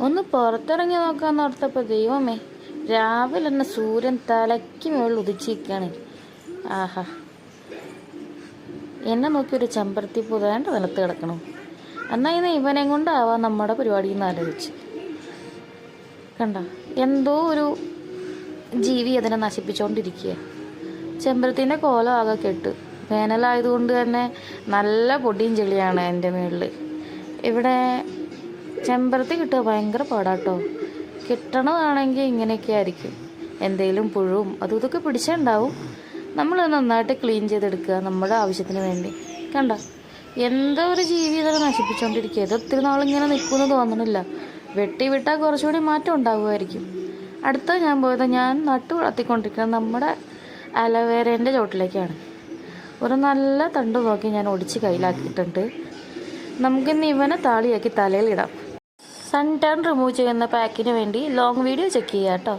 ഒന്ന് പുറത്തിറങ്ങി നോക്കാന്ന് ഓർത്തപ്പോൾ ദൈവമേ, രാവിലെ തന്നെ സൂര്യൻ തലയ്ക്ക് മുകളിൽ ഉദിച്ചിരിക്കുകയാണ്. ആഹാ, എന്നെ നോക്കിയൊരു ചെമ്പരത്തി പുതേണ്ട നിലത്ത് കിടക്കണം. എന്നാൽ ഇന്ന് ഇവനെ കൊണ്ടാവാം നമ്മുടെ പരിപാടി എന്ന് ആലോചിച്ച്. കണ്ട, എന്തോ ഒരു ജീവി അതിനെ നശിപ്പിച്ചുകൊണ്ടിരിക്കുക. ചെമ്പരത്തിൻ്റെ കോലം ആകെ കെട്ട്. വേനലായതുകൊണ്ട് തന്നെ നല്ല പൊടിയും ചെളിയാണ് എൻ്റെ മുകളിൽ. ഇവിടെ ചെമ്പരത്തി കിട്ടുക ഭയങ്കര പാടാട്ടോ. കിട്ടണതാണെങ്കിൽ ഇങ്ങനെയൊക്കെ ആയിരിക്കും. എന്തെങ്കിലും പുഴുവും അതും ഇതൊക്കെ പിടിച്ചുണ്ടാവും. നമ്മൾ നന്നായിട്ട് ക്ലീൻ ചെയ്തെടുക്കുക നമ്മുടെ ആവശ്യത്തിന് വേണ്ടി. കണ്ട, എന്തോ ഒരു ജീവി ഇതൊക്കെ നശിപ്പിച്ചുകൊണ്ടിരിക്കുക. ഇത് ഒത്തിരി നാളിങ്ങനെ നിൽക്കുമെന്ന് തോന്നണില്ല. വെട്ടി വിട്ടാൽ കുറച്ചുകൂടി മാറ്റം ഉണ്ടാകുമായിരിക്കും. അടുത്ത ഞാൻ പോയത് ഞാൻ നട്ടു വളർത്തിക്കൊണ്ടിരിക്കുന്നത് നമ്മുടെ അലവേരേൻ്റെ ചോട്ടിലേക്കാണ്. ഒരു നല്ല തണ്ട് നോക്കി ഞാൻ ഒടിച്ച് കയ്യിലാക്കിയിട്ടുണ്ട്. നമുക്കിന്ന് ഇവനെ താളിയാക്കി തലയിലിടാം. സൺ ടാൻ റിമൂവ് ചെയ്യുന്ന പാക്കിന് വേണ്ടി ലോങ് വീഡിയോ ചെക്ക് ചെയ്യാം കേട്ടോ.